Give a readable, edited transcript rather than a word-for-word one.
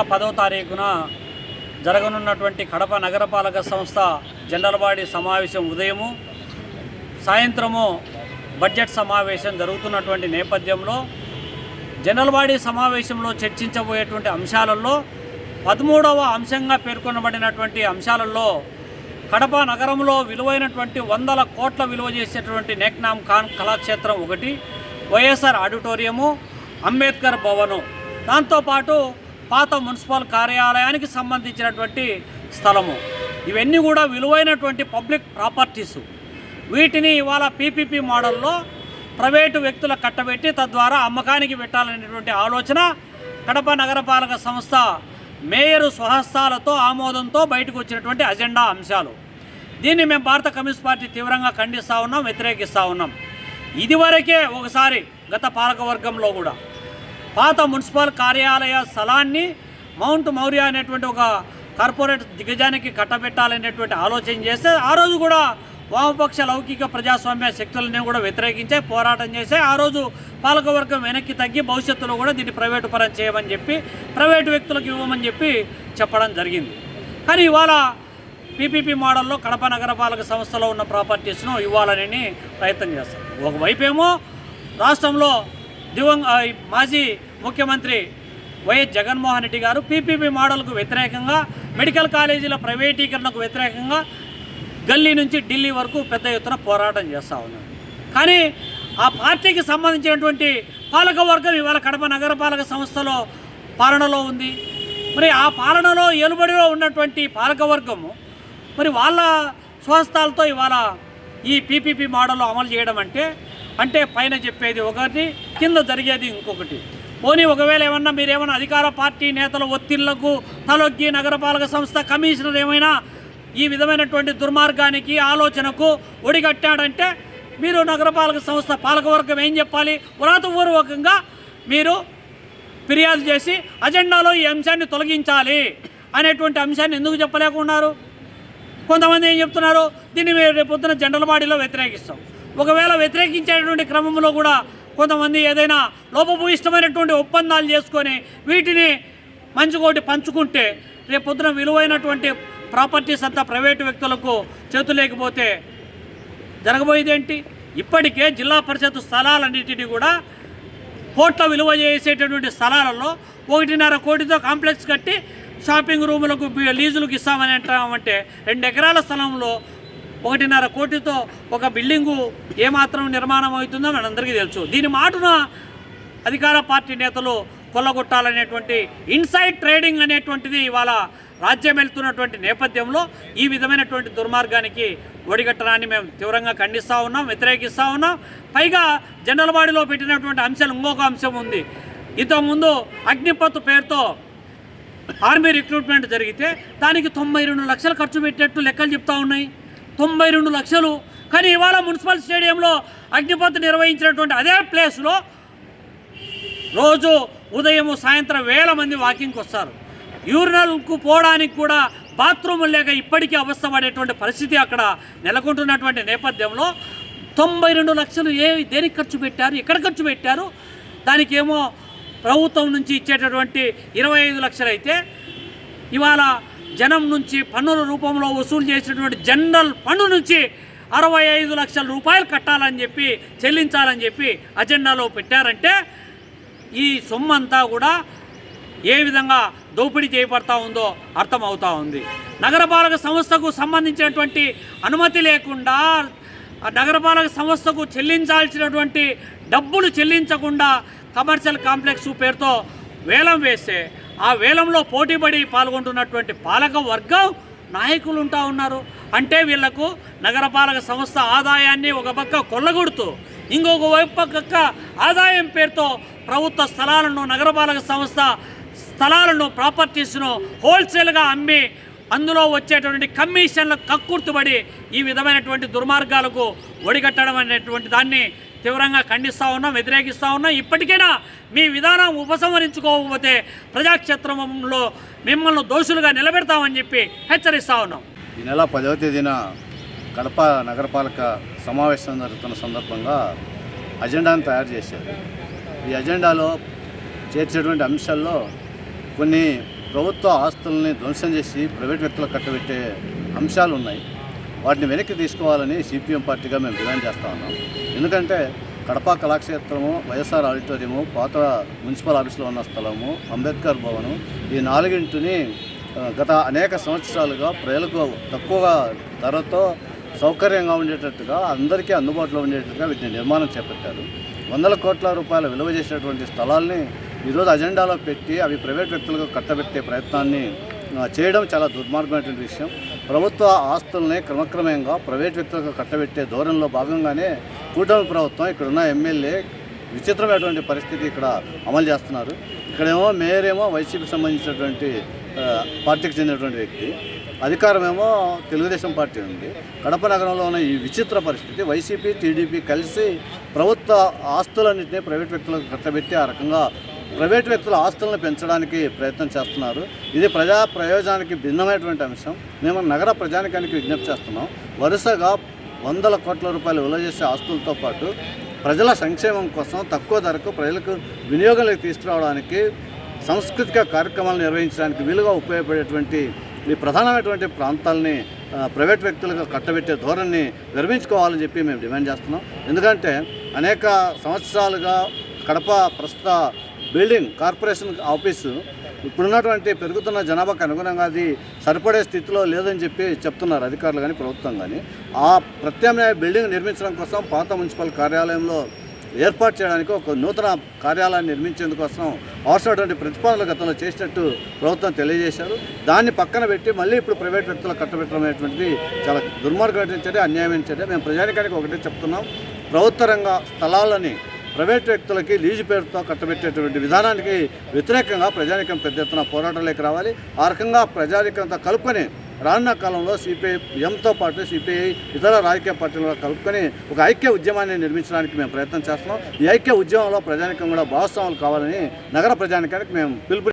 నెల 10వ తారీఖున జరగనున్నటువంటి కడప నగరపాలక సంస్థ జనరల్ బాడీ సమావేశం ఉదయము సాయంత్రము బడ్జెట్ సమావేశం జరుగుతున్నటువంటి నేపథ్యంలో జనరల్ బాడీ సమావేశంలో చర్చించబోయేటువంటి అంశాలలో 13వ అంశంగా పేర్కొనబడినటువంటి అంశాలలో కడప నగరంలో విలువైనటువంటి 100 కోట్ల విలువ చేసేటువంటి నెక్నామ్ ఖాన్ కళాక్షేత్రం ఒకటి, వైఎస్ఆర్ ఆడిటోరియము, అంబేద్కర్ భవను, దాంతోపాటు పాత మున్సిపల్ కార్యాలయానికి సంబంధించినటువంటి స్థలము, ఇవన్నీ కూడా విలువైనటువంటి పబ్లిక్ ప్రాపర్టీసు. వీటిని ఇవాళ పీపీపీ మోడల్లో ప్రైవేటు వ్యక్తుల కట్టబెట్టి తద్వారా అమ్మకానికి పెట్టాలనేటువంటి ఆలోచన కడప నగరపాలక సంస్థ మేయరు స్వహస్తాలతో ఆమోదంతో బయటకు వచ్చినటువంటి అజెండా అంశాలు. దీన్ని మేము భారత కమ్యూనిస్ట్ పార్టీ తీవ్రంగా ఖండిస్తూ ఉన్నాం, వ్యతిరేకిస్తూ ఉన్నాం. ఇదివరకే ఒకసారి గత పాలకవర్గంలో కూడా పాత మున్సిపల్ కార్యాలయ స్థలాన్ని మౌంట్ మౌర్య అనేటువంటి ఒక కార్పొరేట్ దిగ్గజానికి కట్టబెట్టాలనేటువంటి ఆలోచన చేస్తే ఆ రోజు కూడా వామపక్ష లౌకిక ప్రజాస్వామ్య శక్తులని కూడా వ్యతిరేకించే పోరాటం చేసే ఆ రోజు పాలకవర్గం వెనక్కి తగ్గి భవిష్యత్తులో కూడా దీన్ని ప్రైవేటు పరం చేయమని చెప్పి ప్రైవేటు వ్యక్తులకు ఇవ్వమని చెప్పి చెప్పడం జరిగింది. కానీ ఇవాళ పీపీపీ మోడల్లో కడప నగరపాలక సంస్థలో ఉన్న ప్రాపర్టీస్ను ఇవ్వాలని ప్రయత్నం చేస్తారు. ఒకవైపేమో రాష్ట్రంలో మాజీ ముఖ్యమంత్రి వైఎస్ జగన్మోహన్ రెడ్డి గారు పీపీపీ మోడల్కు వ్యతిరేకంగా, మెడికల్ కాలేజీల ప్రైవేటీకరణకు వ్యతిరేకంగా గల్లీ నుంచి ఢిల్లీ వరకు పెద్ద ఎత్తున పోరాటం చేస్తూ ఉన్నారు. కానీ ఆ పార్టీకి సంబంధించినటువంటి పాలకవర్గం ఇవాళ కడప నగరపాలక సంస్థలో పాలనలో ఉంది. మరి ఆ పాలనలో ఏలుబడిలో ఉన్నటువంటి పాలకవర్గము మరి వాళ్ళ స్వహస్తాలతో ఇవాళ ఈ పీపీపీ మోడల్ అమలు చేయడం అంటే పైన చెప్పేది ఒకటి, కింద జరిగేది ఇంకొకటి. పోనీ ఒకవేళ ఏమన్నా మీరేమన్నా అధికార పార్టీ నేతల ఒత్తిళ్లకు తలొగ్గి నగరపాలక సంస్థ కమిషనర్ ఏమైనా ఈ విధమైనటువంటి దుర్మార్గానికి ఆలోచనకు ఒడిగట్టాడంటే మీరు నగరపాలక సంస్థ పాలకవర్గం ఏం చెప్పాలి? వ్రాతపూర్వకంగా మీరు ఫిర్యాదు చేసి అజెండాలో ఈ అంశాన్ని తొలగించాలి అనేటువంటి అంశాన్ని ఎందుకు చెప్పలేకున్నారు? కొంతమంది ఏం చెప్తున్నారు, దీన్ని మీరు రేపొద్దున జనరల్ బాడీలో వ్యతిరేకిస్తాం. ఒకవేళ వ్యతిరేకించేటువంటి క్రమంలో కూడా కొంతమంది ఏదైనా లోపభూయిష్టమైనటువంటి ఒప్పందాలు చేసుకొని వీటిని మంచుకోటి పంచుకుంటే రేపొద్దున విలువైనటువంటి ప్రాపర్టీస్ అంతా ప్రైవేటు వ్యక్తులకు చేతులేకపోతే జరగబోయేదేంటి? ఇప్పటికే జిల్లా పరిషత్ స్థలాలన్నింటినీ కూడా కోట్ల విలువ చేసేటటువంటి స్థలాలలో 1.5 కోటితో కాంప్లెక్స్ కట్టి షాపింగ్ రూములకు లీజులకు ఇస్తామని అంటామంటే 2 ఎకరాల స్థలంలో 1.5 కోటితో ఒక బిల్డింగు ఏమాత్రం నిర్మాణం అవుతుందో మనందరికీ తెలుసు. దీని మాటున అధికార పార్టీ నేతలు కొల్లగొట్టాలనేటువంటి ఇన్సైడ్ ట్రేడింగ్ అనేటువంటిది ఇవాళ రాజ్యం వెళ్తున్నటువంటి నేపథ్యంలో ఈ విధమైనటువంటి దుర్మార్గానికి ఒడిగట్టడాన్ని మేము తీవ్రంగా ఖండిస్తూ ఉన్నాం, వ్యతిరేకిస్తూ ఉన్నాం. పైగా జనరల్ బాడీలో పెట్టినటువంటి అంశాలు ఇంకొక అంశం ఉంది. ఇంతకుముందు అగ్నిపత్ పేరుతో ఆర్మీ రిక్రూట్మెంట్ జరిగితే దానికి 92 లక్షలు ఖర్చు పెట్టేట్టు లెక్కలు చెప్తా ఉన్నాయి. 92 లక్షలు. కానీ ఇవాళ మున్సిపల్ స్టేడియంలో అగ్నిపత్ నిర్వహించినటువంటి అదే ప్లేస్లో రోజు ఉదయం సాయంత్రం వేల మంది వాకింగ్కి వస్తారు. యూరినల్కు పోవడానికి కూడా బాత్రూములు లేక ఇప్పటికీ అవస్థపడేటువంటి పరిస్థితి అక్కడ నెలకొంటున్నటువంటి నేపథ్యంలో 92 లక్షలు దేనికి ఖర్చు పెట్టారు, ఎక్కడ ఖర్చు పెట్టారు? దానికేమో ప్రభుత్వం నుంచి ఇచ్చేటటువంటి 25 లక్షలు అయితే ఇవాళ జనం నుంచి పన్నుల రూపంలో వసూలు చేసినటువంటి జనరల్ ఫండ్ నుంచి 65 లక్షల రూపాయలు కట్టాలని చెప్పి చెల్లించాలని చెప్పి అజెండాలో పెట్టారంటే ఈ సొమ్మంతా కూడా ఏ విధంగా దోపిడీ చేయబడతా ఉందో అర్థమవుతూ ఉంది. నగరపాలక సంస్థకు సంబంధించినటువంటి అనుమతి లేకుండా నగరపాలక సంస్థకు చెల్లించాల్సినటువంటి డబ్బులు చెల్లించకుండా కమర్షియల్ కాంప్లెక్స్ పేరుతో వేలం వేస్తే ఆ వేలంలో పోటీపడి పాల్గొంటున్నటువంటి పాలక వర్గం నాయకులు ఉంటా ఉన్నారు. అంటే వీళ్లకు నగరపాలక సంస్థ ఆదాయాన్ని ఒక పక్క కొల్లగొడుతూ ఇంకొక వైపు పక్క ఆదాయం పేరుతో ప్రభుత్వ స్థలాలను నగరపాలక సంస్థ స్థలాలను ప్రాపర్టీస్ను హోల్సేల్గా అమ్మి అందులో వచ్చేటువంటి కమిషన్లకు కక్కుర్తుబడి ఈ విధమైనటువంటి దుర్మార్గాలకు ఒడిగట్టడం అనేటువంటి దాన్ని తీవ్రంగా ఖండిస్తూ ఉన్నాం, వ్యతిరేకిస్తూ ఉన్నాం. ఇప్పటికైనా మీ విధానం ఉపసంహరించుకోకపోతే ప్రజాక్షేత్రంలో మిమ్మల్ని దోషులుగా నిలబెడతామని చెప్పి హెచ్చరిస్తూ ఉన్నాం. ఈ నెల 10వ తేదీన కడప నగరపాలక సమావేశం జరుగుతున్న సందర్భంగా అజెండాను తయారు చేశారు. ఈ అజెండాలో చేర్చేటువంటి అంశాల్లో కొన్ని ప్రభుత్వ ఆస్తుల్ని ధ్వంసం చేసి ప్రైవేట్ వ్యక్తులకు కట్టబెట్టే అంశాలు ఉన్నాయి. వాటిని వెనక్కి తీసుకోవాలని సిపిఎం పార్టీగా మేము డిమాండ్ చేస్తూ ఉన్నాం. ఎందుకంటే కడప కళాక్షేత్రము, వైఎస్ఆర్ ఆడిటోరియము, పాత మున్సిపల్ ఆఫీసులో ఉన్న స్థలము, అంబేద్కర్ భవనం, ఈ 4ని గత అనేక సంవత్సరాలుగా ప్రజలకు తక్కువ ధరతో సౌకర్యంగా ఉండేటట్టుగా, అందరికీ అందుబాటులో ఉండేటట్టుగా వీటిని నిర్మాణం చేపట్టారు. వందల కోట్ల రూపాయల విలువ చేసేటువంటి స్థలాల్ని ఈరోజు అజెండాలో పెట్టి అవి ప్రైవేట్ వ్యక్తులకు కట్టబెట్టే ప్రయత్నాన్ని చేయడం చాలా దుర్మార్గమైనటువంటి విషయం. ప్రభుత్వ ఆస్తుల్ని క్రమక్రమంగా ప్రైవేట్ వ్యక్తులకు కట్టబెట్టే ధోరణిలో భాగంగానే కూటమి ప్రభుత్వం, ఇక్కడున్న ఎమ్మెల్యే విచిత్రమైనటువంటి పరిస్థితి ఇక్కడ అమలు చేస్తున్నారు. ఇక్కడేమో మేయరేమో వైసీపీకి సంబంధించినటువంటి పార్టీకి చెందినటువంటి వ్యక్తి, అధికారమేమో తెలుగుదేశం పార్టీ ఉంది. కడప నగరంలో ఉన్న ఈ విచిత్ర పరిస్థితి, వైసీపీ టీడీపీ కలిసి ప్రభుత్వ ఆస్తులన్నింటినీ ప్రైవేట్ వ్యక్తులకు కట్టబెట్టి ఆ రకంగా ప్రైవేట్ వ్యక్తుల ఆస్తులను పెంచడానికి ప్రయత్నం చేస్తున్నారు. ఇది ప్రజా ప్రయోజనానికి భిన్నమైనటువంటి అంశం. మేము నగర ప్రజానికానికి విజ్ఞప్తి చేస్తున్నాం. వరుసగా వందల కోట్ల రూపాయలు విలువ చేసే ఆస్తులతో పాటు ప్రజల సంక్షేమం కోసం తక్కువ ధరకు ప్రజలకు వినియోగంలోకి తీసుకురావడానికి, సాంస్కృతిక కార్యక్రమాలు నిర్వహించడానికి వీలుగా ఉపయోగపడేటువంటి ఈ ప్రధానమైనటువంటి ప్రాంతాలని ప్రైవేట్ వ్యక్తులకు కట్టబెట్టే ధోరణిని విరమించుకోవాలని చెప్పి మేము డిమాండ్ చేస్తున్నాం. ఎందుకంటే అనేక సంవత్సరాలుగా కడప ప్రస్తుత బిల్డింగ్ కార్పొరేషన్ ఆఫీసు ఇప్పుడున్నటువంటి పెరుగుతున్న జనాభాకు అనుగుణంగా అది సరిపడే స్థితిలో లేదని చెప్పి చెప్తున్నారు అధికారులు కానీ ప్రభుత్వం కానీ. ఆ ప్రత్యామ్నాయ బిల్డింగ్ నిర్మించడం కోసం పాత మున్సిపల్ కార్యాలయంలో ఏర్పాటు చేయడానికి ఒక నూతన కార్యాలయాన్ని నిర్మించేందుకోసం అవసరమైనటువంటి ప్రతిపాదనలు గతంలో చేసినట్టు ప్రభుత్వం తెలియజేశారు. దాన్ని పక్కన పెట్టి మళ్ళీ ఇప్పుడు ప్రైవేట్ వ్యక్తులకు కట్టబెట్టడం అనేటువంటిది చాలా దుర్మార్గమైన చర్య, అన్యాయమైన చర్య. మేము ప్రజానికానికి ఒకటే చెప్తున్నాం, ప్రభుత్వ రంగ స్థలాలని ప్రైవేట్ వ్యక్తులకి లీజు పేరుతో కట్టబెట్టేటువంటి విధానానికి వ్యతిరేకంగా ప్రజానికం పెద్ద ఎత్తున పోరాటాలకు రావాలి. ఆ రకంగా ప్రజానికంతో కలుపుకొని రానున్న కాలంలో సిపిఎంతో పాటు సిపిఐ ఇతర రాజకీయ పార్టీలతో కలుపుకొని ఒక ఐక్య ఉద్యమాన్ని నిర్మించడానికి మేము ప్రయత్నం చేస్తున్నాం. ఈ ఐక్య ఉద్యమంలో ప్రజానికం కూడా భాగస్వాములు కావాలని నగర ప్రజానికానికి మేము పిలుపు